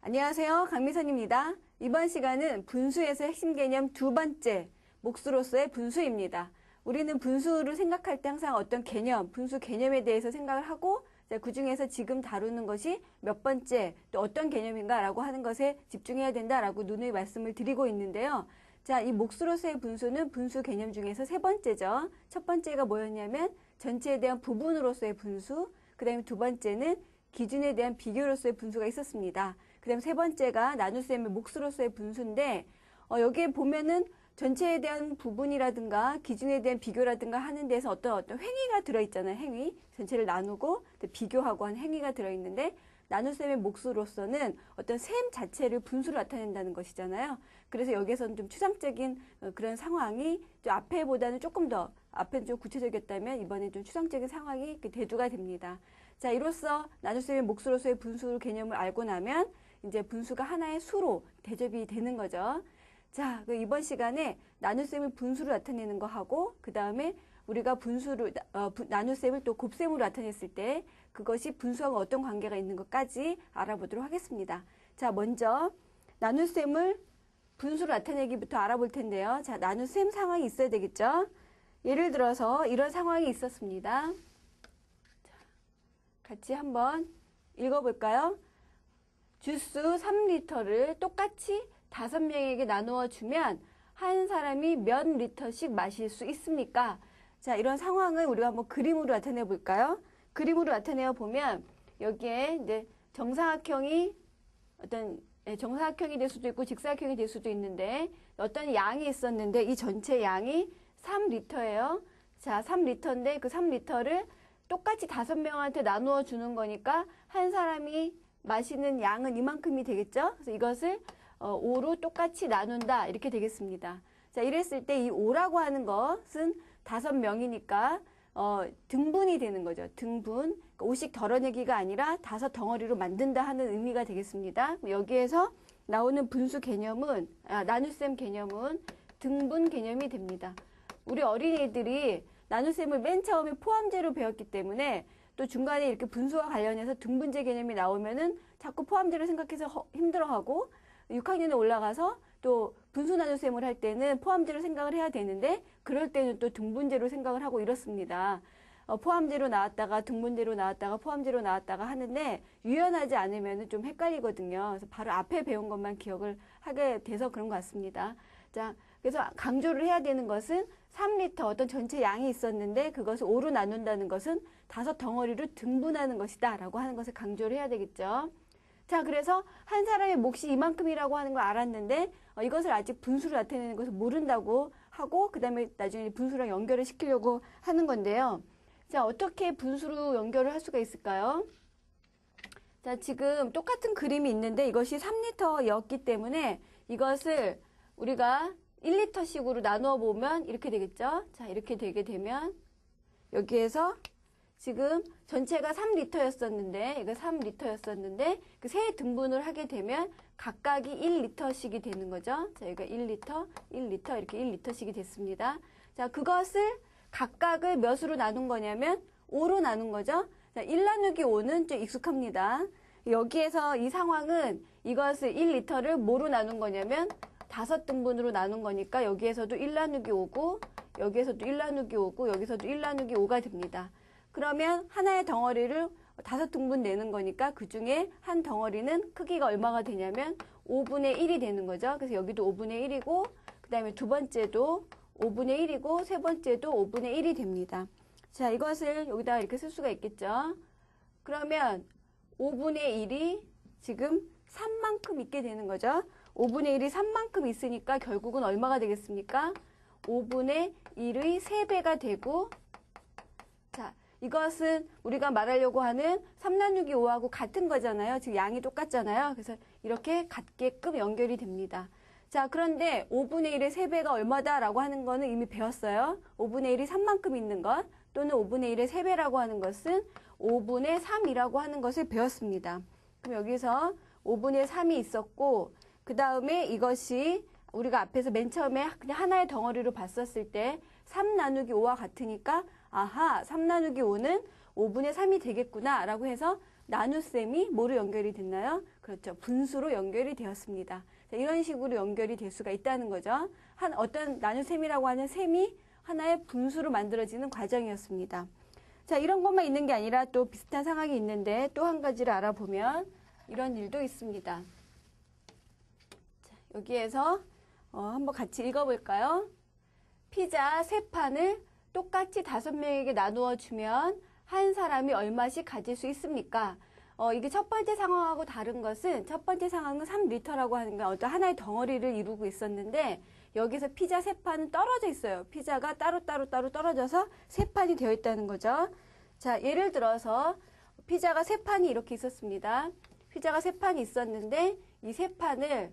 안녕하세요. 강미선입니다. 이번 시간은 분수에서 핵심 개념 두 번째, 몫으로서의 분수입니다. 우리는 분수를 생각할 때 항상 어떤 개념, 분수 개념에 대해서 생각을 하고 그 중에서 지금 다루는 것이 몇 번째, 또 어떤 개념인가라고 하는 것에 집중해야 된다라고 누누이 말씀을 드리고 있는데요. 자, 이 몫으로서의 분수는 분수 개념 중에서 세 번째죠. 첫 번째가 뭐였냐면 전체에 대한 부분으로서의 분수, 그 다음에 두 번째는 기준에 대한 비교로서의 분수가 있었습니다. 그 다음에 세 번째가 나눗셈의 몫으로서의 분수인데 여기에 보면은 전체에 대한 부분이라든가 기준에 대한 비교라든가 하는 데서 어떤 행위가 들어있잖아요. 행위. 전체를 나누고 비교하고 한 행위가 들어있는데 나눗셈의 몫으로서는 어떤 셈 자체를 분수로 나타낸다는 것이잖아요. 그래서 여기에서는 좀 추상적인 그런 상황이 좀 앞에보다는 조금 더 앞에는 좀 구체적이었다면 이번엔 좀 추상적인 상황이 대두가 됩니다. 자, 이로써 나눗셈의 몫으로서의 분수 개념을 알고 나면 이제 분수가 하나의 수로 대접이 되는 거죠. 자, 이번 시간에 나눗셈을 분수로 나타내는 거 하고 그 다음에 우리가 분수를 나눗셈을 또 곱셈으로 나타냈을 때 그것이 분수하고 어떤 관계가 있는 것까지 알아보도록 하겠습니다. 자, 먼저 나눗셈을 분수로 나타내기부터 알아볼 텐데요. 자, 나눗셈 상황이 있어야 되겠죠. 예를 들어서 이런 상황이 있었습니다. 자, 같이 한번 읽어볼까요? 주스 3리터를 똑같이 5명에게 나누어 주면 한 사람이 몇 리터씩 마실 수 있습니까? 자, 이런 상황을 우리가 한번 그림으로 나타내 볼까요? 그림으로 나타내어 보면 여기에 이제 정사각형이 정사각형이 될 수도 있고 직사각형이 될 수도 있는데 어떤 양이 있었는데 이 전체 양이 3리터예요. 자, 3리터인데 그 3리터를 똑같이 5명한테 나누어 주는 거니까 한 사람이 마시는 양은 이만큼이 되겠죠? 그래서 이것을 5로 똑같이 나눈다 이렇게 되겠습니다. 자, 이랬을 때 이 5라고 하는 것은 5명이니까 등분이 되는 거죠. 등분. 그러니까 5씩 덜어내기가 아니라 5덩어리로 만든다 하는 의미가 되겠습니다. 여기에서 나오는 분수 개념은 나눗셈 개념은 등분 개념이 됩니다. 우리 어린이들이 나눗셈을 맨 처음에 포함제로 배웠기 때문에 또 중간에 이렇게 분수와 관련해서 등분제 개념이 나오면은 자꾸 포함제를 생각해서 힘들어하고 6학년에 올라가서 또 분수 나눗셈을 할 때는 포함제로 생각을 해야 되는데 그럴 때는 또 등분제로 생각을 하고 이렇습니다. 포함제로 나왔다가 등분제로 나왔다가 포함제로 나왔다가 하는데 유연하지 않으면 좀 헷갈리거든요. 그래서 바로 앞에 배운 것만 기억을 하게 돼서 그런 것 같습니다. 자, 그래서 강조를 해야 되는 것은 3리터 어떤 전체 양이 있었는데 그것을 5로 나눈다는 것은 5덩어리로 등분하는 것이다 라고 하는 것을 강조를 해야 되겠죠. 자, 그래서 한 사람의 몫이 이만큼이라고 하는 걸 알았는데 이것을 아직 분수로 나타내는 것을 모른다고 하고 그 다음에 나중에 분수랑 연결을 시키려고 하는 건데요. 자, 어떻게 분수로 연결을 할 수가 있을까요? 자, 지금 똑같은 그림이 있는데 이것이 3리터였기 때문에 이것을 우리가 1리터씩으로 나누어 보면 이렇게 되겠죠? 자, 이렇게 되게 되면 여기에서 지금 전체가 3리터였었는데 이거 3리터였었는데 그 세 등분을 하게 되면 각각이 1리터씩이 되는 거죠. 자, 여기가 1리터, 1리터 이렇게 1리터씩이 됐습니다. 자, 그것을 각각을 몇으로 나눈 거냐면 5로 나눈 거죠. 자, 1 나누기 5는 좀 익숙합니다. 여기에서 이 상황은 이것을 1리터를 뭐로 나눈 거냐면 5등분으로 나눈 거니까 여기에서도 1 나누기 5고 여기에서도 1 나누기 5고 여기서도 1 나누기 5가 됩니다. 그러면 하나의 덩어리를 5등분 내는 거니까 그 중에 한 덩어리는 크기가 얼마가 되냐면 5분의 1이 되는 거죠. 그래서 여기도 5분의 1이고 그 다음에 두 번째도 5분의 1이고 세 번째도 5분의 1이 됩니다. 자, 이것을 여기다가 이렇게 쓸 수가 있겠죠. 그러면 5분의 1이 지금 3만큼 있게 되는 거죠. 5분의 1이 3만큼 있으니까 결국은 얼마가 되겠습니까? 5분의 1의 3배가 되고 자, 이것은 우리가 말하려고 하는 3 나누기 5하고 같은 거잖아요. 지금 양이 똑같잖아요. 그래서 이렇게 같게끔 연결이 됩니다. 자, 그런데 5분의 1의 3배가 얼마다라고 하는 거는 이미 배웠어요. 5분의 1이 3만큼 있는 것 또는 5분의 1의 3배라고 하는 것은 5분의 3이라고 하는 것을 배웠습니다. 그럼 여기서 5분의 3이 있었고 그 다음에 이것이 우리가 앞에서 맨 처음에 그냥 하나의 덩어리로 봤었을 때 3 나누기 5와 같으니까 아하 3 나누기 5는 5분의 3이 되겠구나 라고 해서 나눗셈이 뭐로 연결이 됐나요? 그렇죠. 분수로 연결이 되었습니다. 자, 이런 식으로 연결이 될 수가 있다는 거죠. 어떤 나눗셈이라고 하는 셈이 하나의 분수로 만들어지는 과정이었습니다. 자, 이런 것만 있는 게 아니라 또 비슷한 상황이 있는데 또 한 가지를 알아보면 이런 일도 있습니다. 자, 여기에서 한번 같이 읽어볼까요? 피자 3판을 똑같이 5명에게 나누어 주면 한 사람이 얼마씩 가질 수 있습니까? 이게 첫 번째 상황하고 다른 것은 첫 번째 상황은 3리터라고 하는 건 어떤 하나의 덩어리를 이루고 있었는데 여기서 피자 3판은 떨어져 있어요. 피자가 따로 떨어져서 3판이 되어 있다는 거죠. 자, 예를 들어서 피자가 3판이 이렇게 있었습니다. 피자가 3판이 있었는데 이 3판을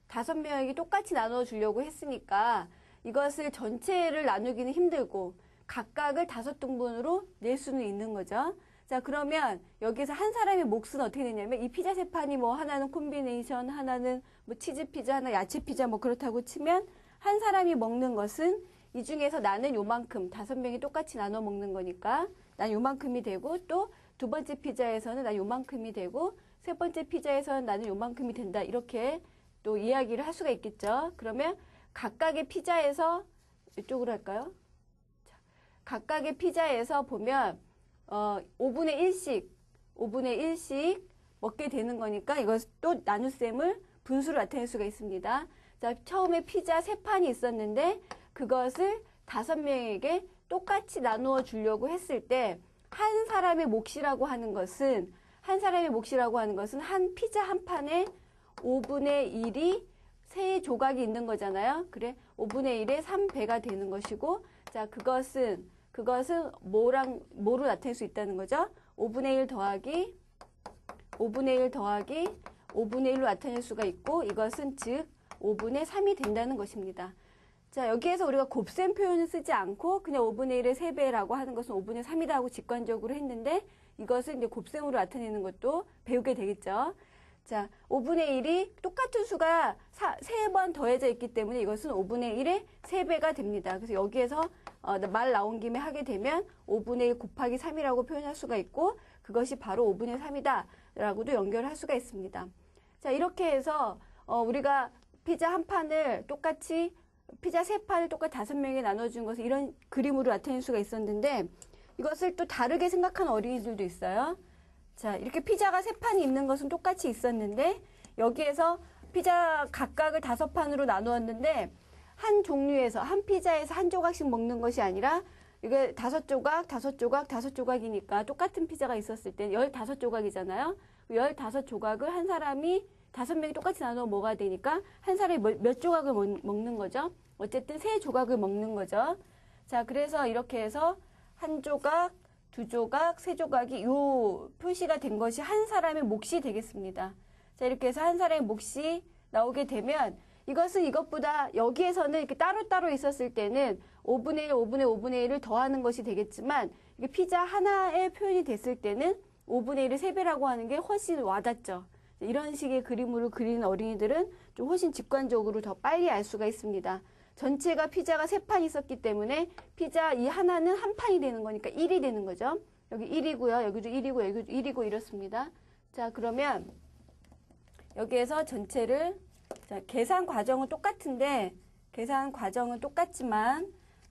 5명에게 똑같이 나눠 주려고 했으니까 이것을 전체를 나누기는 힘들고 각각을 5등분으로 낼 수는 있는 거죠. 자, 그러면 여기서 한 사람의 몫은 어떻게 되냐면 이 피자 3판이 뭐 하나는 콤비네이션, 하나는 뭐 치즈 피자, 하나 야채 피자 뭐 그렇다고 치면 한 사람이 먹는 것은 이 중에서 나는 요만큼 5명이 똑같이 나눠 먹는 거니까 난 요만큼이 되고 또 두 번째 피자에서는 난 요만큼이 되고 세 번째 피자에서는 나는 요만큼이 된다. 이렇게 또 이야기를 할 수가 있겠죠. 그러면 각각의 피자에서 이쪽으로 할까요? 자, 각각의 피자에서 보면 5분의 1씩 먹게 되는 거니까 이것 또 나눗셈을 분수로 나타낼 수가 있습니다. 자, 처음에 피자 3판이 있었는데 그것을 5명에게 똑같이 나누어 주려고 했을 때 한 사람의 몫이라고 하는 것은 한 피자 한 판에 5분의 1이 3조각이 있는 거잖아요. 그래, 5분의 1에 3배가 되는 것이고, 자, 그것은 뭐로 나타낼 수 있다는 거죠? 5분의 1 더하기 5분의 1로 나타낼 수가 있고, 이것은 즉 5분의 3이 된다는 것입니다. 자, 여기에서 우리가 곱셈 표현을 쓰지 않고 그냥 5분의 1의 3배라고 하는 것은 5분의 3이다 하고 직관적으로 했는데 이것을 이제 곱셈으로 나타내는 것도 배우게 되겠죠. 자, 5분의 1이 똑같은 수가 3번 더해져 있기 때문에 이것은 5분의 1의 3배가 됩니다. 그래서 여기에서 말 나온 김에 하게 되면 5분의 1 곱하기 3이라고 표현할 수가 있고 그것이 바로 5분의 3이다 라고도 연결할 수가 있습니다. 자, 이렇게 해서 우리가 피자 3판을 똑같이 5명에 나눠준 것을 이런 그림으로 나타낼 수가 있었는데 이것을 또 다르게 생각하는 어린이들도 있어요. 자, 이렇게 피자가 3판이 있는 것은 똑같이 있었는데 여기에서 피자 각각을 5판으로 나누었는데 한 종류에서 한 피자에서 한 조각씩 먹는 것이 아니라 이게 5조각이니까 똑같은 피자가 있었을 때 15조각이잖아요. 15조각을 한 사람이 5명이 똑같이 나눠 먹어야 되니까 한 사람이 몇 조각을 먹는 거죠? 어쨌든 3조각을 먹는 거죠. 자, 그래서 이렇게 해서 한 조각, 2조각, 3조각이 요 표시가 된 것이 한 사람의 몫이 되겠습니다. 자, 이렇게 해서 한 사람의 몫이 나오게 되면 이것은 이것보다 여기에서는 이렇게 따로따로 있었을 때는 5분의 1, 5분의 1을 더하는 것이 되겠지만 이게 피자 하나의 표현이 됐을 때는 5분의 1의 3배라고 하는 게 훨씬 와닿죠. 이런 식의 그림으로 그리는 어린이들은 좀 훨씬 직관적으로 더 빨리 알 수가 있습니다. 전체가 피자가 3판 있었기 때문에 피자 이 하나는 한 판이 되는 거니까 1이 되는 거죠. 여기 1이고요. 여기도 1이고 여기도 1이고 이렇습니다. 자, 그러면 여기에서 전체를 자, 계산 과정은 똑같지만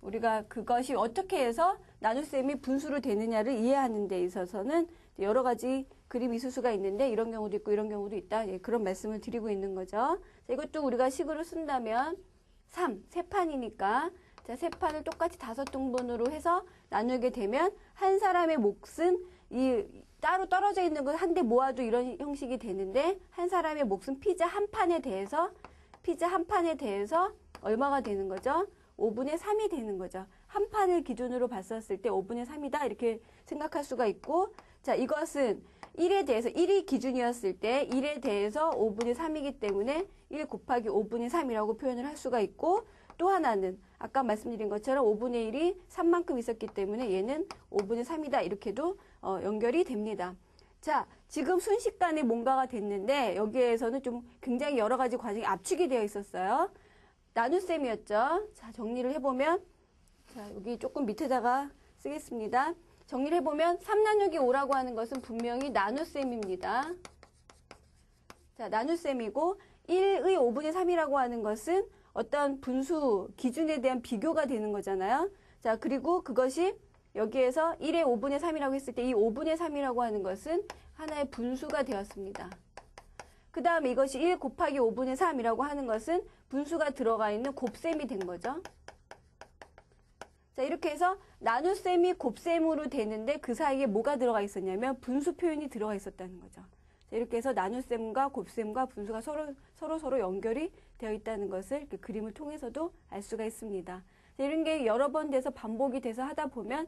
우리가 그것이 어떻게 해서 나눗셈이 분수로 되느냐를 이해하는 데 있어서는 여러 가지 그림이 있을 수가 있는데 이런 경우도 있고 이런 경우도 있다. 예, 그런 말씀을 드리고 있는 거죠. 자, 이것도 우리가 식으로 쓴다면 3판이니까 자, 3판을 똑같이 5등분으로 해서 나누게 되면 한 사람의 몫은 이 따로 떨어져 있는 걸 한데 모아도 이런 형식이 되는데 한 사람의 몫은 피자 한 판에 대해서 얼마가 되는 거죠? 5분의 3이 되는 거죠. 한 판을 기준으로 봤었을 때 5분의 3이다 이렇게 생각할 수가 있고 자, 이것은 1이 기준이었을 때 1에 대해서 5분의 3이기 때문에 1 곱하기 5분의 3이라고 표현을 할 수가 있고 또 하나는 아까 말씀드린 것처럼 5분의 1이 3만큼 있었기 때문에 얘는 5분의 3이다 이렇게도 연결이 됩니다. 자, 지금 순식간에 뭔가가 됐는데 여기에서는 좀 굉장히 여러 가지 과정이 압축이 되어 있었어요. 나눗셈이었죠. 자, 정리를 해보면 자, 여기 조금 밑에다가 쓰겠습니다. 정리를 해보면 3 나누기 5라고 하는 것은 분명히 나눗셈입니다. 자, 나눗셈이고 1의 5분의 3이라고 하는 것은 어떤 분수 기준에 대한 비교가 되는 거잖아요. 자, 그리고 그것이 여기에서 1의 5분의 3이라고 했을 때 이 5분의 3이라고 하는 것은 하나의 분수가 되었습니다. 그 다음에 이것이 1 곱하기 5분의 3이라고 하는 것은 분수가 들어가 있는 곱셈이 된 거죠. 자, 이렇게 해서 나눗셈이 곱셈으로 되는데 그 사이에 뭐가 들어가 있었냐면 분수 표현이 들어가 있었다는 거죠. 자, 이렇게 해서 나눗셈과 곱셈과 분수가 서로 연결이 되어 있다는 것을 이렇게 그림을 통해서도 알 수가 있습니다. 자, 이런 게 여러 번 돼서 반복이 돼서 하다 보면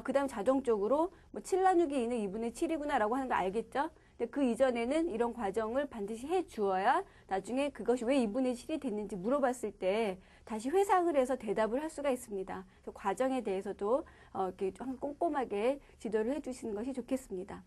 그 다음 자동적으로 뭐 7 나누기 2는 2분의 7이구나 라고 하는 거 알겠죠? 근데 그 이전에는 이런 과정을 반드시 해 주어야 나중에 그것이 왜 2분의 7이 됐는지 물어봤을 때 다시 회상을 해서 대답을 할 수가 있습니다. 그 과정에 대해서도 이렇게 좀 꼼꼼하게 지도를 해 주시는 것이 좋겠습니다.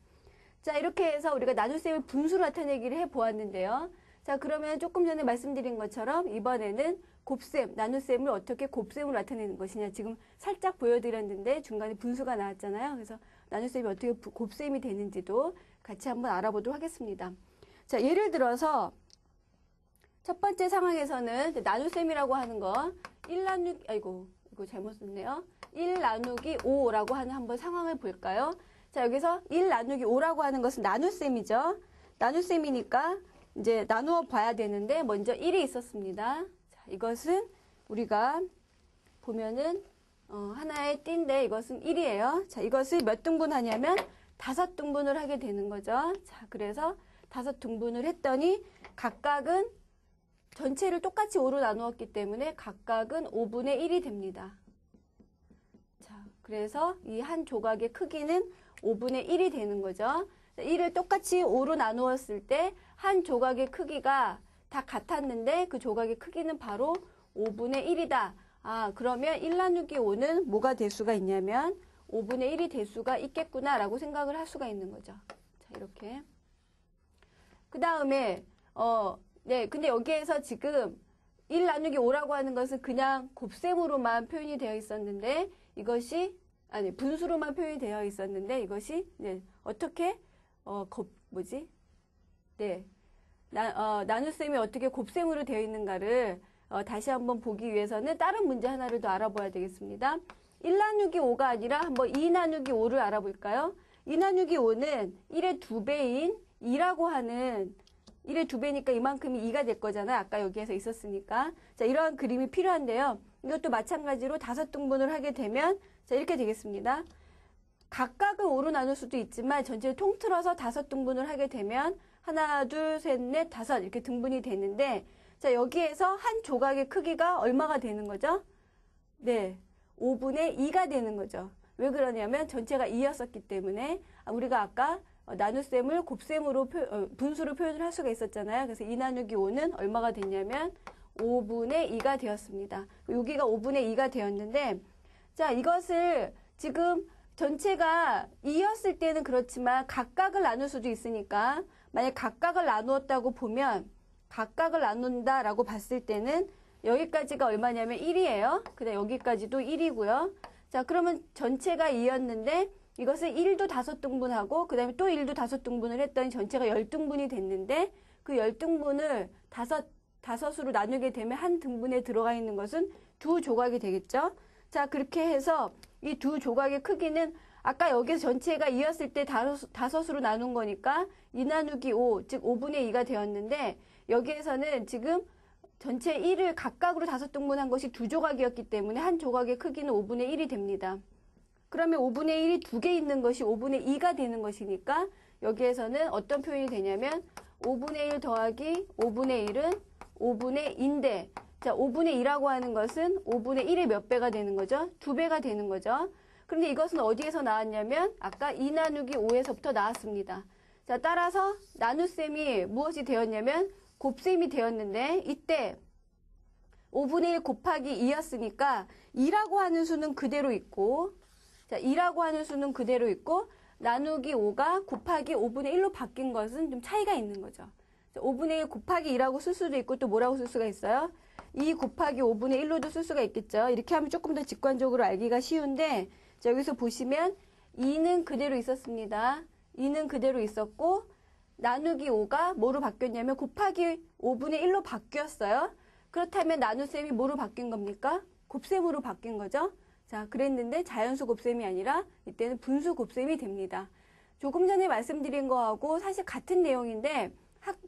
자, 이렇게 해서 우리가 나눗셈의 분수를 나타내기를 해 보았는데요. 자, 그러면 조금 전에 말씀드린 것처럼 이번에는 곱셈, 나눗셈을 어떻게 곱셈으로 나타내는 것이냐. 지금 살짝 보여드렸는데 중간에 분수가 나왔잖아요. 그래서 나눗셈이 어떻게 곱셈이 되는지도 같이 한번 알아보도록 하겠습니다. 자, 예를 들어서 첫 번째 상황에서는 나눗셈이라고 하는 거 1 나누기, 이거 잘못 썼네요. 1 나누기 5라고 하는 한번 상황을 볼까요? 자, 여기서 1 나누기 5라고 하는 것은 나눗셈이죠. 나눗셈이니까 이제 나누어 봐야 되는데 먼저 1이 있었습니다. 자, 이것은 우리가 보면은 하나의 띠인데 이것은 1이에요. 자, 이것을 몇 등분하냐면 5등분을 하게 되는 거죠. 자, 그래서 5등분을 했더니 각각은 전체를 똑같이 5로 나누었기 때문에 각각은 5분의 1이 됩니다. 자, 그래서 이 한 조각의 크기는 5분의 1이 되는 거죠. 1을 똑같이 5로 나누었을 때 한 조각의 크기가 다 같았는데 그 조각의 크기는 바로 5분의 1이다. 그러면 1 나누기 5는 뭐가 될 수가 있냐면 5분의 1이 될 수가 있겠구나 라고 생각을 할 수가 있는 거죠. 자, 이렇게. 그 다음에, 근데 여기에서 지금 1 나누기 5라고 하는 것은 그냥 곱셈으로만 표현이 되어 있었는데 분수로만 표현이 되어 있었는데 이것이, 어떻게, 나눗셈이 어떻게 곱셈으로 되어 있는가를 다시 한번 보기 위해서는 다른 문제 하나를 더 알아봐야 되겠습니다. 1 나누기 5가 아니라 한번 2 나누기 5를 알아볼까요? 2 나누기 5는 1의 2배인 2라고 하는 1의 2배니까 이만큼이 2가 될 거잖아요. 아까 여기에서 있었으니까. 자, 이러한 그림이 필요한데요. 이것도 마찬가지로 5등분을 하게 되면 자, 이렇게 되겠습니다. 각각은 5로 나눌 수도 있지만 전체를 통틀어서 5등분을 하게 되면 하나, 둘, 셋, 넷, 5 이렇게 등분이 되는데 자, 여기에서 한 조각의 크기가 얼마가 되는 거죠? 네, 5분의 2가 되는 거죠. 왜 그러냐면 전체가 2였었기 때문에 우리가 아까 나눗셈을 곱셈으로 분수로 표현을 할 수가 있었잖아요. 그래서 2 나누기 5는 얼마가 됐냐면 5분의 2가 되었습니다. 여기가 5분의 2가 되었는데 자, 이것을 지금 전체가 2였을 때는 그렇지만 각각을 나눌 수도 있으니까 만약 각각을 나누었다고 보면 각각을 나눈다라고 봤을 때는 여기까지가 얼마냐면 1이에요. 그다음 여기까지도 1이고요. 자, 그러면 전체가 2였는데 이것을 1도 5등분하고 그다음에 또 1도 5등분을 했더니 전체가 10등분이 됐는데 그 10등분을 5으로 나누게 되면 한 등분에 들어가 있는 것은 2 조각이 되겠죠. 자, 그렇게 해서 이 2 조각의 크기는 아까 여기서 전체가 2였을 때 5으로 나눈 거니까 2 나누기 5, 즉 5분의 2가 되었는데 여기에서는 지금 전체 1을 각각으로 5등분한 것이 2 조각이었기 때문에 한 조각의 크기는 5분의 1이 됩니다. 그러면 5분의 1이 2개 있는 것이 5분의 2가 되는 것이니까 여기에서는 어떤 표현이 되냐면 5분의 1 더하기 5분의 1은 5분의 2인데 자, 5분의 2라고 하는 것은 5분의 1의 몇 배가 되는 거죠? 2배가 되는 거죠. 그런데 이것은 어디에서 나왔냐면 아까 2 나누기 5에서부터 나왔습니다. 자, 따라서 나눗셈이 무엇이 되었냐면 곱셈이 되었는데 이때 5분의 1 곱하기 2였으니까 2라고 하는 수는 그대로 있고 자, 2라고 하는 수는 그대로 있고 나누기 5가 곱하기 5분의 1로 바뀐 것은 좀 차이가 있는 거죠. 자, 5분의 1 곱하기 2라고 쓸 수도 있고 또 뭐라고 쓸 수가 있어요? 2 곱하기 5분의 1로도 쓸 수가 있겠죠. 이렇게 하면 조금 더 직관적으로 알기가 쉬운데 자, 여기서 보시면 2는 그대로 있었습니다. 2는 그대로 있었고 나누기 5가 뭐로 바뀌었냐면 곱하기 5분의 1로 바뀌었어요. 그렇다면 나눗셈이 뭐로 바뀐 겁니까? 곱셈으로 바뀐 거죠. 자, 그랬는데 자연수 곱셈이 아니라 이때는 분수 곱셈이 됩니다. 조금 전에 말씀드린 거하고 사실 같은 내용인데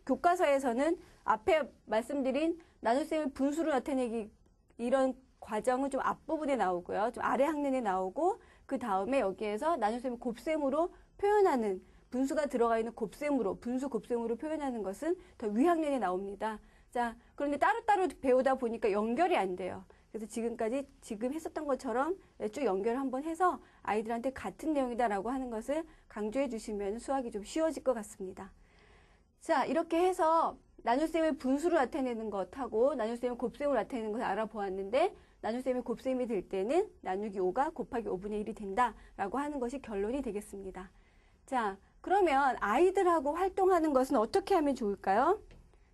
교과서에서는 앞에 말씀드린 나눗셈을 분수로 나타내기 이런 과정은 좀 앞부분에 나오고요. 좀 아래 학년에 나오고 그 다음에 여기에서 나눗셈을 곱셈으로 표현하는 분수가 들어가 있는 곱셈으로 분수 곱셈으로 표현하는 것은 더 위학년에 나옵니다. 자, 그런데 따로따로 배우다 보니까 연결이 안 돼요. 그래서 지금 했었던 것처럼 쭉 연결을 한번 해서 아이들한테 같은 내용이다라고 하는 것을 강조해 주시면 수학이 좀 쉬워질 것 같습니다. 자, 이렇게 해서 나눗셈을 분수로 나타내는 것하고 나눗셈을 곱셈으로 나타내는 것을 알아보았는데 나눗셈이 곱셈이 될 때는 나누기 5가 곱하기 5분의 1이 된다라고 하는 것이 결론이 되겠습니다. 자, 그러면 아이들하고 활동하는 것은 어떻게 하면 좋을까요?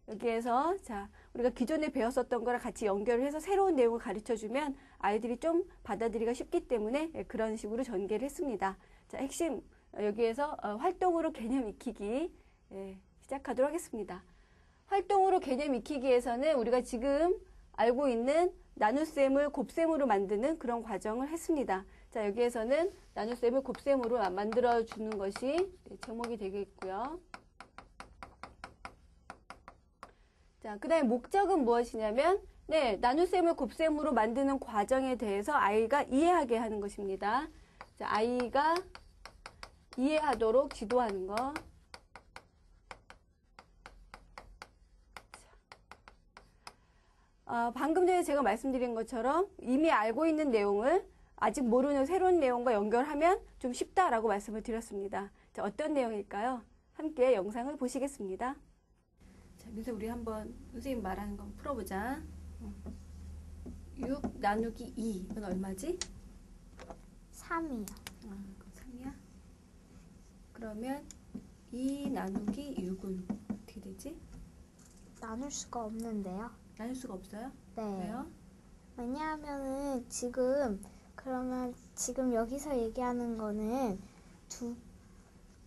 여기에서 자, 우리가 기존에 배웠었던 거랑 같이 연결을 해서 새로운 내용을 가르쳐주면 아이들이 좀 받아들이기가 쉽기 때문에 그런 식으로 전개를 했습니다. 자, 핵심 여기에서 활동으로 개념 익히기 시작하도록 하겠습니다. 활동으로 개념 익히기에서는 우리가 지금 알고 있는 나눗셈을 곱셈으로 만드는 그런 과정을 했습니다. 자, 여기에서는 나눗셈을 곱셈으로 만들어주는 것이 제목이 되겠고요. 자, 그 다음에 목적은 무엇이냐면, 나눗셈을 곱셈으로 만드는 과정에 대해서 아이가 이해하게 하는 것입니다. 자, 아이가 이해하도록 지도하는 것. 방금 전에 제가 말씀드린 것처럼 이미 알고 있는 내용을 아직 모르는 새로운 내용과 연결하면 좀 쉽다라고 말씀을 드렸습니다. 자, 어떤 내용일까요? 함께 영상을 보시겠습니다. 자, 민서 우리 한번 선생님 말하는 거 풀어보자. 6 나누기 2 이건 얼마지? 3이요. 그럼 3이야? 그러면 2 나누기 6은 어떻게 되지? 나눌 수가 없는데요. 나눌 수가 없어요? 네. 왜요? 왜냐하면은 지금 여기서 얘기하는 거는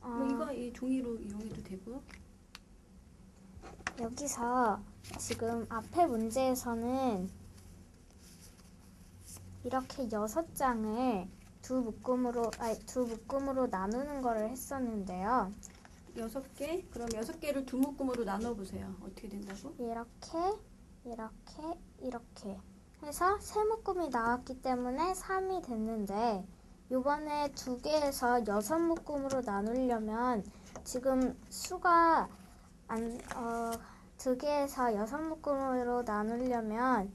뭐 이거 이 종이로 이용해도 되고. 여기서 지금 앞에 문제에서는 이렇게 6장을 두 묶음으로 나누는 거를 했었는데요. 6개? 그럼 6개를 두 묶음으로 나눠보세요. 어떻게 된다고? 이렇게 해서 세 묶음이 나왔기 때문에 3이 됐는데 요번에 2개에서 6묶음으로 나누려면 지금 수가 2개에서 6묶음으로 나누려면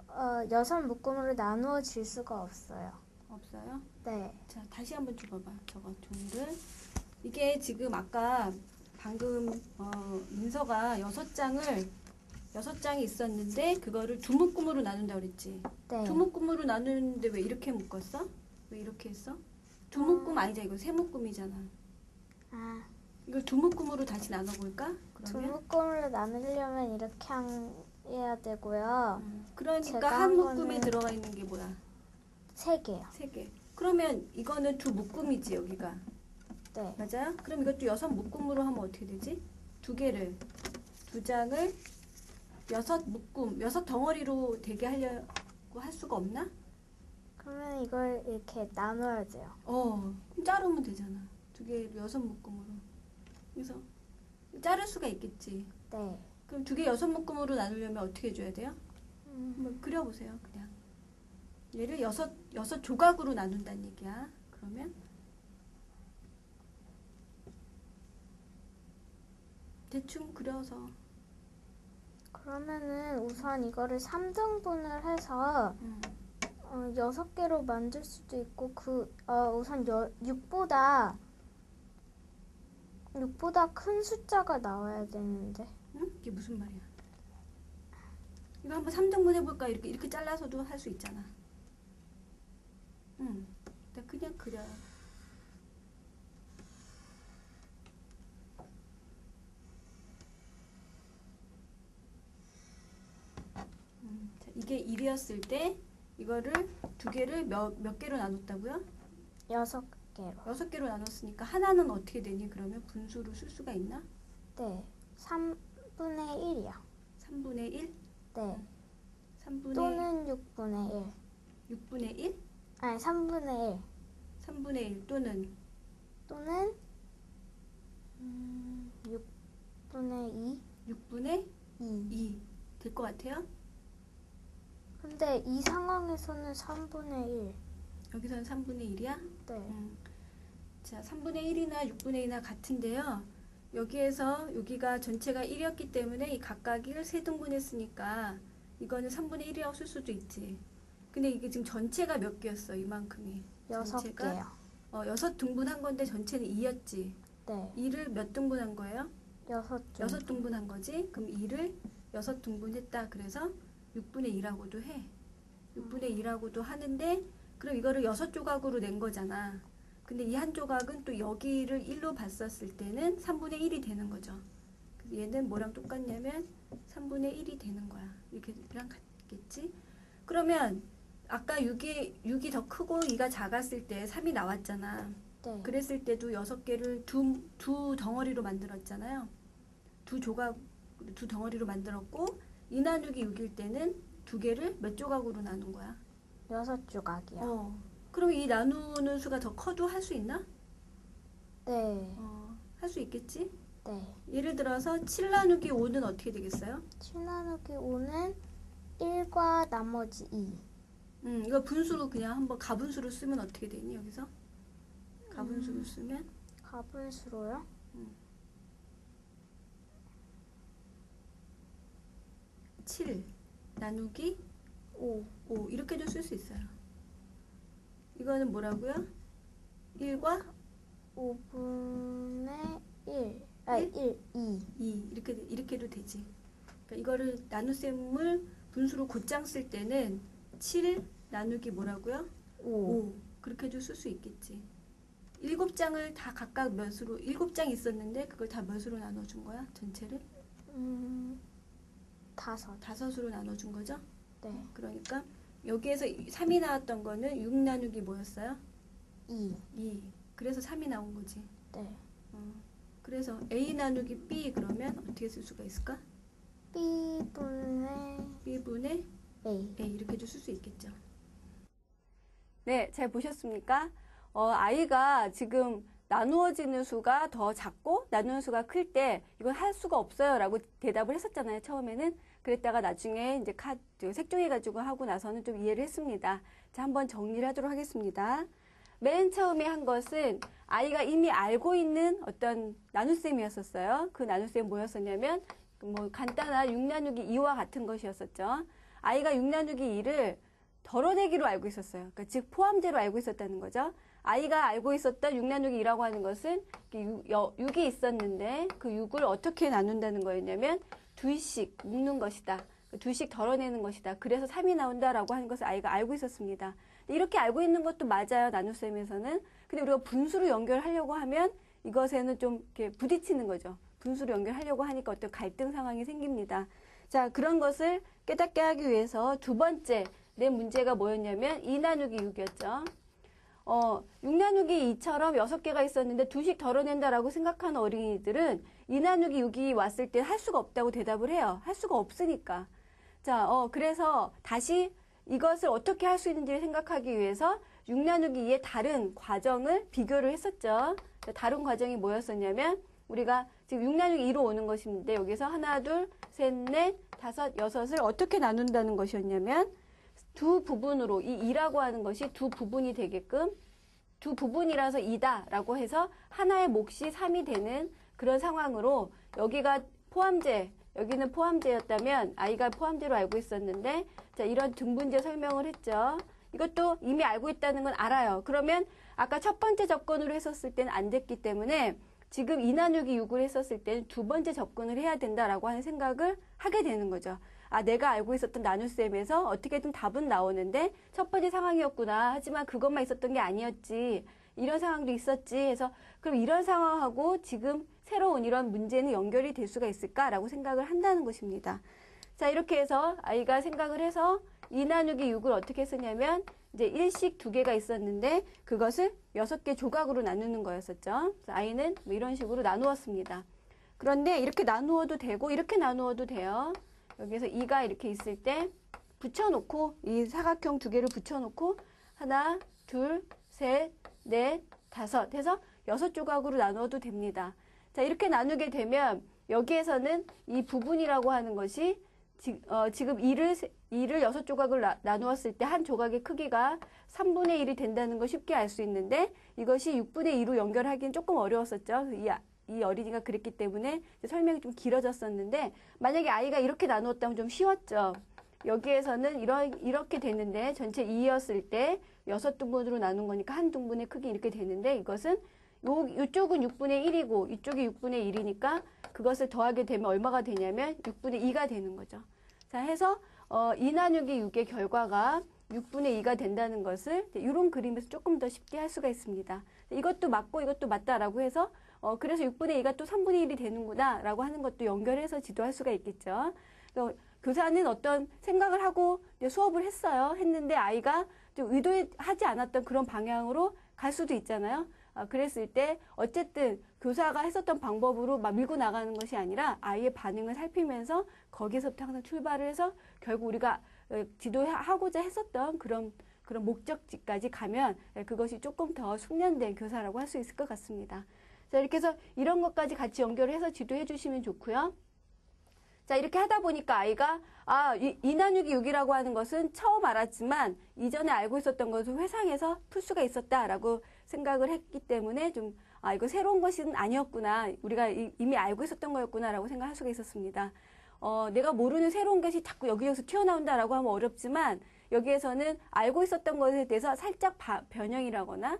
6묶음으로 나누어질 수가 없어요. 없어요? 네. 자, 다시 한번 줘봐봐. 저거 종이를. 이게 지금 아까 방금 민서가 6장이 있었는데 그거를 두 묶음으로 나눈다고 그랬지? 네. 두 묶음으로 나누는데 왜 이렇게 묶었어? 왜 이렇게 했어? 두 묶음 아니잖아. 이거 세 묶음이잖아. 이걸 두 묶음으로 다시 나눠볼까? 두 그러면? 묶음으로 나누려면 이렇게 해야 되고요. 그러니까 한 묶음에 들어가 있는 게 뭐야? 3개요. 3개. 그러면 이거는 두 묶음이지 여기가. 네. 맞아요? 그럼 이것도 6묶음으로 하면 어떻게 되지? 두 장을 6묶음, 6덩어리로 되게 하려고 할 수가 없나? 그러면 이걸 이렇게 나눠야 돼요. 그럼 자르면 되잖아. 두 개를 6묶음으로. 그래서 자를 수가 있겠지. 네. 그럼 두 개 6묶음으로 나누려면 어떻게 해줘야 돼요? 한번 그려보세요, 그냥. 얘를 6 조각으로 나눈다는 얘기야. 그러면 대충 그려서. 그러면은 우선 이거를 3등분을 해서 6개로 만들 수도 있고 우선 6보다 큰 숫자가 나와야 되는데. 응? 이게 무슨 말이야? 이거 한번 3등분 해볼까? 이렇게 잘라서도 할 수 있잖아. 일단 그냥 그려. 자, 이게 1이었을 때 이거를 두 개를 몇 개로 나눴다고요? 6개. 6개로. 6개로 나눴으니까 하나는 어떻게 되니? 그러면 분수로 쓸 수가 있나? 네. 3분의 1이요. 3분의 1? 네. 3분의 또는 6분의 1. 6분의 1? 아니, 3분의 1. 3분의 1 또는 또는 6분의 2. 6분의 2. 2 될 것 같아요? 근데 이 상황에서는 3분의 1. 여기서는 3분의 1이야? 네. 자, 3분의 1이나 6분의 2나 같은데요. 여기에서 여기가 전체가 1이었기 때문에 이 각각을 3등분했으니까 이거는 3분의 1이라고 쓸 수도 있지. 근데 이게 지금 전체가 몇 개였어? 이만큼이. 6개요. 6등분한 건데 전체는 2였지. 네. 2를 몇 등분한 거예요? 6중. 6등분한 거지. 그럼 2를 6등분했다. 그래서 6분의 2라고도 해. 6분의 2라고도 하는데 그럼 이거를 6조각으로 낸 거잖아. 근데 이 한 조각은 또 여기를 1로 봤었을 때는 3분의 1이 되는 거죠. 그래서 얘는 뭐랑 똑같냐면 3분의 1이 되는 거야. 이렇게랑 같겠지? 그러면 아까 6이 더 크고 2가 작았을 때 3이 나왔잖아. 네. 그랬을 때도 6개를 두 덩어리로 만들었잖아요. 두 덩어리로 만들었고 2 나누기 6일 때는 2개를 몇 조각으로 나눈 거야? 6조각이요. 그럼 이 나누는 수가 더 커도 할 수 있나? 네. 할 수 있겠지? 네. 예를 들어서 7 나누기 5는 어떻게 되겠어요? 7 나누기 5는 1과 나머지 2. 이거 분수로 그냥 한번 가분수로 쓰면 어떻게 되니 여기서? 가분수로 쓰면 가분수로요? 7 나누기 5. 5 이렇게도 쓸 수 있어요. 이거는 뭐라고요? 1과 5분의 1. 아, 1, 2. 2 이렇게도 되지. 그러니까 이거를 나눗셈을 분수로 곧장 쓸 때는 7 나누기 뭐라고요? 5 그렇게도 쓸 수 있겠지. 7장을 다 각각 몇으로 7장 있었는데 그걸 다 몇으로 나눠준 거야? 전체를? 5. 5으로 나눠준 거죠? 네. 그러니까 여기에서 3이 나왔던 거는 6 나누기 뭐였어요? 2. 2 그래서 3이 나온 거지. 네. 그래서 A 나누기 B 그러면 어떻게 쓸 수가 있을까? B분의 B분의 A. A 이렇게도 쓸 수 있겠죠. 네, 잘 보셨습니까? 아이가 지금 나누어지는 수가 더 작고 나누는 수가 클 때 이건 할 수가 없어요 라고 대답을 했었잖아요, 처음에는. 그랬다가 나중에 이제 색종해가지고 하고 나서는 좀 이해를 했습니다. 자, 한번 정리를 하도록 하겠습니다. 맨 처음에 한 것은 아이가 이미 알고 있는 어떤 나눗셈이었었어요. 그 나눗셈 뭐였었냐면 뭐 간단한 6 나누기 2와 같은 것이었었죠. 아이가 6 나누기 2를 덜어내기로 알고 있었어요. 그러니까 즉 포함제로 알고 있었다는 거죠. 아이가 알고 있었던 6 나누기 2라고 하는 것은 6이 있었는데 그 6을 어떻게 나눈다는 거였냐면 둘씩 묶는 것이다. 둘씩 덜어내는 것이다. 그래서 3이 나온다라고 하는 것을 아이가 알고 있었습니다. 이렇게 알고 있는 것도 맞아요. 나눗셈에서는. 근데 우리가 분수로 연결하려고 하면 이것에는 좀 이렇게 부딪히는 거죠. 분수로 연결하려고 하니까 어떤 갈등 상황이 생깁니다. 자, 그런 것을 깨닫게 하기 위해서 두 번째 내 문제가 뭐였냐면 2 나누기 6이었죠. 6 나누기 2처럼 6개가 있었는데 둘씩 덜어낸다라고 생각하는 어린이들은 2 나누기 6이 왔을 때 할 수가 없다고 대답을 해요. 할 수가 없으니까. 자, 그래서 다시 이것을 어떻게 할 수 있는지를 생각하기 위해서 6 나누기 2의 다른 과정을 비교를 했었죠. 다른 과정이 뭐였었냐면 우리가 지금 6 나누기 2로 오는 것인데 여기서 하나, 둘, 셋, 넷, 다섯, 여섯을 어떻게 나눈다는 것이었냐면 두 부분으로 이 2라고 하는 것이 두 부분이 되게끔 두 부분이라서 2다라고 해서 하나의 몫이 3이 되는 그런 상황으로 여기가 포함제, 여기는 포함제였다면 아이가 포함제로 알고 있었는데 자, 이런 등분제 설명을 했죠. 이것도 이미 알고 있다는 건 알아요. 그러면 아까 첫 번째 접근으로 했었을 때는 안 됐기 때문에 지금 2 나누기 6을 했었을 때는 두 번째 접근을 해야 된다라고 하는 생각을 하게 되는 거죠. 아, 내가 알고 있었던 나눗셈에서 어떻게든 답은 나오는데 첫 번째 상황이었구나. 하지만 그것만 있었던 게 아니었지. 이런 상황도 있었지. 해서 그럼 이런 상황하고 지금 새로운 이런 문제는 연결이 될 수가 있을까라고 생각을 한다는 것입니다. 자, 이렇게 해서 아이가 생각을 해서 2 나누기 6을 어떻게 했었냐면 이제 일식 2개가 있었는데 그것을 6개 조각으로 나누는 거였었죠. 그래서 i는 뭐 이런 식으로 나누었습니다. 그런데 이렇게 나누어도 되고 이렇게 나누어도 돼요. 여기서 2가 이렇게 있을 때 붙여놓고 이 사각형 2개를 붙여놓고 하나, 둘, 셋, 넷, 다섯 해서 6조각으로 나누어도 됩니다. 자, 이렇게 나누게 되면 여기에서는 이 부분이라고 하는 것이 지금 2를 6조각을 나누었을 때 한 조각의 크기가 3분의 1이 된다는 걸 쉽게 알 수 있는데 이것이 6분의 2로 연결하기는 조금 어려웠었죠. 이 어린이가 그랬기 때문에 설명이 좀 길어졌었는데 만약에 i가 이렇게 나누었다면 좀 쉬웠죠. 여기에서는 이렇게 됐는데 전체 2였을 때 6등분으로 나눈 거니까 한 등분의 크기 이렇게 되는데 이것은 이쪽은 6분의 1이고 이쪽이 6분의 1이니까 그것을 더하게 되면 얼마가 되냐면 6분의 2가 되는 거죠. 자, 해서 2 나누기 6의 결과가 6분의 2가 된다는 것을 이런 그림에서 조금 더 쉽게 할 수가 있습니다. 이것도 맞고 이것도 맞다라고 해서 그래서 6분의 2가 또 3분의 1이 되는구나 라고 하는 것도 연결해서 지도할 수가 있겠죠. 교사는 어떤 생각을 하고 수업을 했는데 아이가 좀 의도하지 않았던 그런 방향으로 갈 수도 있잖아요. 그랬을 때 어쨌든 교사가 했었던 방법으로 막 밀고 나가는 것이 아니라 아이의 반응을 살피면서 거기서부터 항상 출발을 해서 결국 우리가 지도하고자 했었던 그런 목적지까지 가면 그것이 조금 더 숙련된 교사라고 할 수 있을 것 같습니다. 자, 이렇게 해서 이런 것까지 같이 연결해서 지도해 주시면 좋고요. 자, 이렇게 하다 보니까 아이가 2 나누기 6이라고 하는 것은 처음 알았지만 이전에 알고 있었던 것을 회상해서 풀 수가 있었다라고 생각을 했기 때문에 좀 이거 새로운 것은 아니었구나. 우리가 이미 알고 있었던 거였구나라고 생각할 수가 있었습니다. 내가 모르는 새로운 것이 자꾸 여기저기서 튀어나온다라고 하면 어렵지만 여기에서는 알고 있었던 것에 대해서 살짝 변형이라거나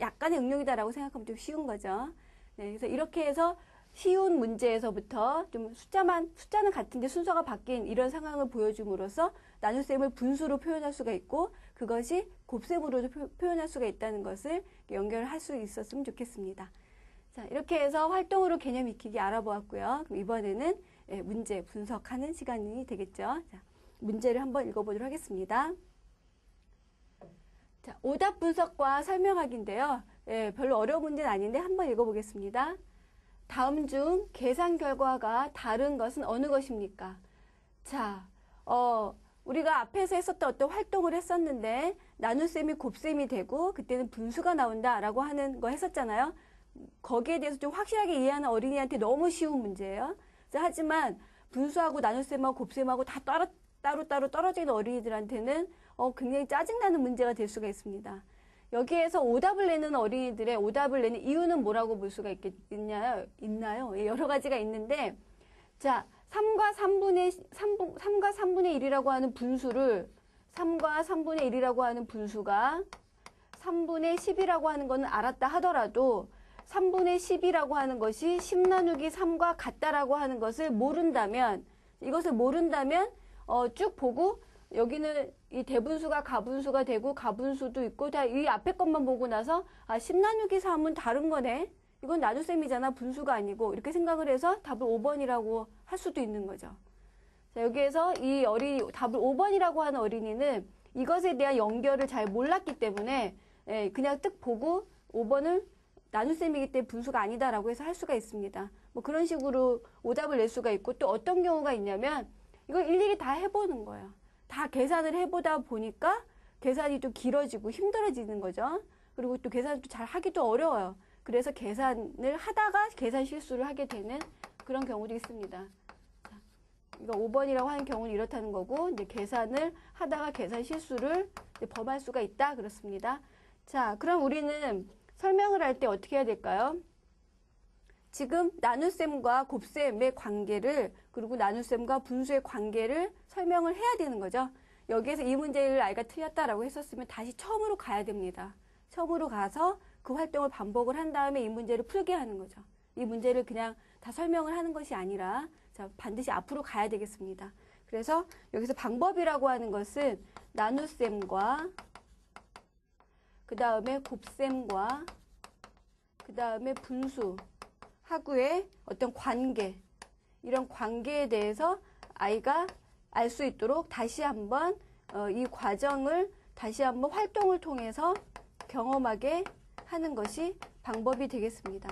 약간의 응용이다라고 생각하면 좀 쉬운 거죠. 네, 그래서 이렇게 해서 쉬운 문제에서부터 좀 숫자는 같은데 순서가 바뀐 이런 상황을 보여줌으로써 나눗셈을 분수로 표현할 수가 있고 그것이 곱셈으로도 표현할 수가 있다는 것을 연결할 수 있었으면 좋겠습니다. 자, 이렇게 해서 활동으로 개념 익히기 알아보았고요. 그럼 이번에는 문제 분석하는 시간이 되겠죠. 자, 문제를 한번 읽어보도록 하겠습니다. 자, 오답 분석과 설명하기인데요. 별로 어려운 문제는 아닌데 한번 읽어보겠습니다. 다음 중 계산 결과가 다른 것은 어느 것입니까? 자, 우리가 앞에서 했었던 어떤 활동을 했었는데 나눗셈이 곱셈이 되고 그때는 분수가 나온다라고 하는 거 했었잖아요. 거기에 대해서 좀 확실하게 이해하는 어린이한테 너무 쉬운 문제예요. 자, 하지만 분수하고 나눗셈하고 곱셈하고 다 따로따로 떨어지는 어린이들한테는 굉장히 짜증나는 문제가 될 수가 있습니다. 여기에서 오답을 내는 어린이들의 오답을 내는 이유는 뭐라고 볼 수가 있나요? 여러 가지가 있는데, 자, 3과 3분의 1이라고 하는 분수를, 3과 3분의 1이라고 하는 분수가 3분의 10이라고 하는 거는 알았다 하더라도 3분의 10이라고 하는 것이 10 나누기 3과 같다라고 하는 것을 모른다면, 이것을 모른다면, 쭉 보고 여기는 이 대분수가 가분수가 되고 가분수도 있고 다 이 앞에 것만 보고 나서 10 나누기 3은 다른 거네. 이건 나눗셈이잖아. 분수가 아니고. 이렇게 생각을 해서 답을 5번이라고 할 수도 있는 거죠. 자, 여기에서 이 답을 5번이라고 하는 어린이는 이것에 대한 연결을 잘 몰랐기 때문에 그냥 뜩 보고 5번을 나눗셈이기 때문에 분수가 아니다라고 해서 할 수가 있습니다. 뭐 그런 식으로 오답을 낼 수가 있고 또 어떤 경우가 있냐면 이걸 일일이 다 해보는 거예요. 다 계산을 해보다 보니까 계산이 좀 길어지고 힘들어지는 거죠. 그리고 또 계산을 잘 하기도 어려워요. 그래서 계산을 하다가 계산 실수를 하게 되는 그런 경우도 있습니다. 자, 이거 5번이라고 하는 경우는 이렇다는 거고 이제 계산을 하다가 계산 실수를 범할 수가 있다 그렇습니다. 자, 그럼 우리는 설명을 할 때 어떻게 해야 될까요? 지금 나눗셈과 곱셈의 관계를 그리고 나눗셈과 분수의 관계를 설명을 해야 되는 거죠. 여기에서 이 문제를 아이가 틀렸다라고 했었으면 다시 처음으로 가야 됩니다. 처음으로 가서 그 활동을 반복을 한 다음에 이 문제를 풀게 하는 거죠. 이 문제를 그냥 다 설명을 하는 것이 아니라 자, 반드시 앞으로 가야 되겠습니다. 그래서 여기서 방법이라고 하는 것은 나눗셈과 그 다음에 곱셈과 그 다음에 분수 하고의 어떤 관계, 이런 관계에 대해서 아이가 알 수 있도록 다시 한번 이 과정을 다시 한번 활동을 통해서 경험하게 하는 것이 방법이 되겠습니다.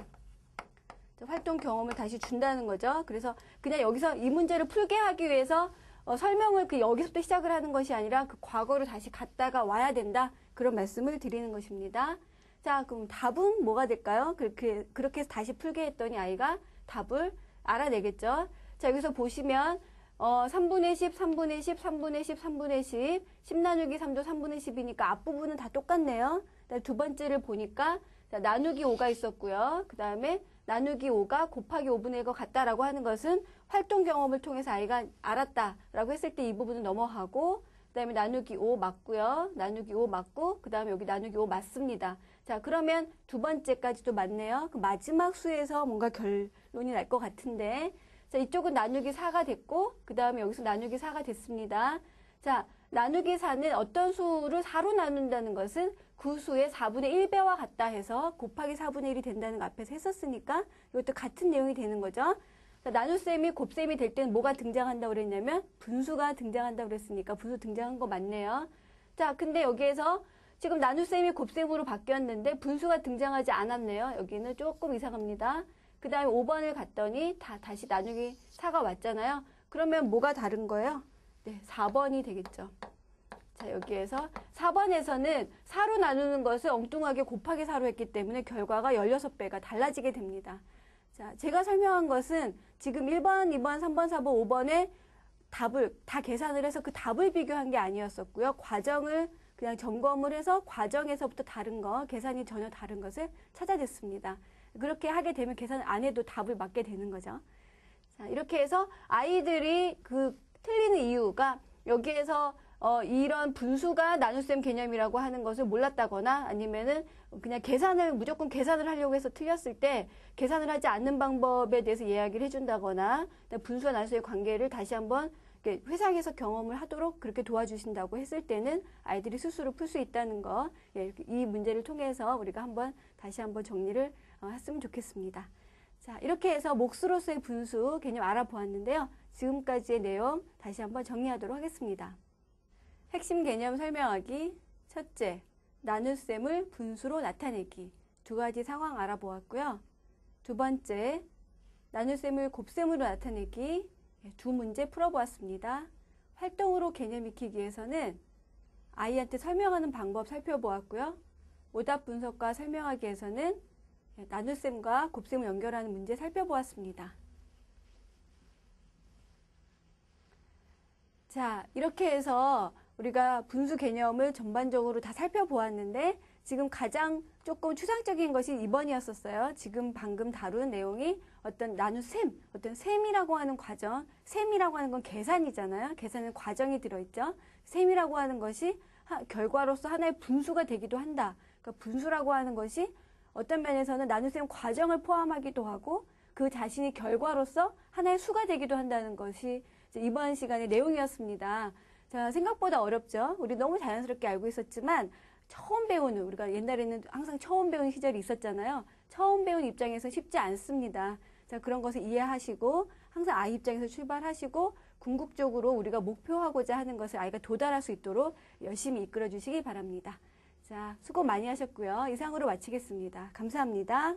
활동 경험을 다시 준다는 거죠. 그래서 그냥 여기서 이 문제를 풀게 하기 위해서 설명을 여기서부터 시작을 하는 것이 아니라 그 과거로 다시 갔다가 와야 된다. 그런 말씀을 드리는 것입니다. 자, 그럼 답은 뭐가 될까요? 그렇게 해서 다시 풀게 했더니 아이가 답을 알아내겠죠. 자, 여기서 보시면 3분의 10, 3분의 10, 3분의 10, 3분의 10, 10 나누기 3도 3분의 10이니까 앞부분은 다 똑같네요. 두 번째를 보니까 자, 나누기 5가 있었고요. 그 다음에 나누기 5가 곱하기 5분의 1과 같다라고 하는 것은 활동 경험을 통해서 아이가 알았다라고 했을 때 이 부분은 넘어가고 그 다음에 나누기 5 맞고요. 나누기 5 맞고 그 다음에 여기 나누기 5 맞습니다. 자, 그러면 두 번째까지도 맞네요. 그 마지막 수에서 뭔가 결론이 날 것 같은데 자, 이쪽은 나누기 4가 됐고 그 다음에 여기서 나누기 4가 됐습니다. 자, 나누기 4는 어떤 수를 4로 나눈다는 것은 그 수의 4분의 1배와 같다 해서 곱하기 4분의 1이 된다는 거 앞에서 했었으니까 이것도 같은 내용이 되는 거죠. 자, 나눗셈이 곱셈이 될 때는 뭐가 등장한다고 그랬냐면 분수가 등장한다고 그랬으니까 분수 등장한 거 맞네요. 자, 근데 여기에서 지금 나눗셈이 곱셈으로 바뀌었는데 분수가 등장하지 않았네요. 여기는 조금 이상합니다. 그 다음에 5번을 갔더니 다시 나누기 4가 왔잖아요. 그러면 뭐가 다른 거예요? 네, 4번이 되겠죠. 자, 여기에서 4번에서는 4로 나누는 것을 엉뚱하게 곱하기 4로 했기 때문에 결과가 16배가 달라지게 됩니다. 자, 제가 설명한 것은 지금 1번, 2번, 3번, 4번, 5번의 답을 다 계산을 해서 그 답을 비교한 게 아니었었고요. 과정을 그냥 점검을 해서 과정에서부터 다른 거, 계산이 전혀 다른 것을 찾아냈습니다. 그렇게 하게 되면 계산 안 해도 답을 맞게 되는 거죠. 자, 이렇게 해서 아이들이 그 틀리는 이유가 여기에서 이런 분수가 나눗셈 개념이라고 하는 것을 몰랐다거나 아니면은 그냥 무조건 계산을 하려고 해서 틀렸을 때 계산을 하지 않는 방법에 대해서 이야기를 해준다거나 분수와 나눗셈의 관계를 다시 한번 회상해서 경험을 하도록 그렇게 도와주신다고 했을 때는 아이들이 스스로 풀 수 있다는 거, 이 문제를 통해서 우리가 다시 한번 정리를 했으면 좋겠습니다. 자, 이렇게 해서 몫으로서의 분수 개념 알아보았는데요. 지금까지의 내용 다시 한번 정리하도록 하겠습니다. 핵심 개념 설명하기. 첫째, 나눗셈을 분수로 나타내기. 두 가지 상황 알아보았고요. 두 번째, 나눗셈을 곱셈으로 나타내기. 두 문제 풀어보았습니다. 활동으로 개념 익히기 위해서는 아이한테 설명하는 방법 살펴보았고요. 오답 분석과 설명하기 위해서는 나눗셈과 곱셈을 연결하는 문제 살펴보았습니다. 자, 이렇게 해서 우리가 분수 개념을 전반적으로 다 살펴보았는데 지금 가장 조금 추상적인 것이 2번이었었어요. 지금 방금 다룬 내용이 어떤 나눗셈, 어떤 셈이라고 하는 과정, 셈이라고 하는 건 계산이잖아요. 계산은 과정이 들어있죠. 셈이라고 하는 것이 결과로서 하나의 분수가 되기도 한다. 그러니까 분수라고 하는 것이 어떤 면에서는 나눗셈 과정을 포함하기도 하고 그 자신이 결과로서 하나의 수가 되기도 한다는 것이 이번 시간의 내용이었습니다. 자, 생각보다 어렵죠. 우리 너무 자연스럽게 알고 있었지만 처음 배우는, 우리가 옛날에는 항상 처음 배우는 시절이 있었잖아요. 처음 배우는 입장에서 쉽지 않습니다. 자, 그런 것을 이해하시고 항상 아이 입장에서 출발하시고 궁극적으로 우리가 목표하고자 하는 것을 아이가 도달할 수 있도록 열심히 이끌어 주시기 바랍니다. 자, 수고 많이 하셨고요. 이상으로 마치겠습니다. 감사합니다.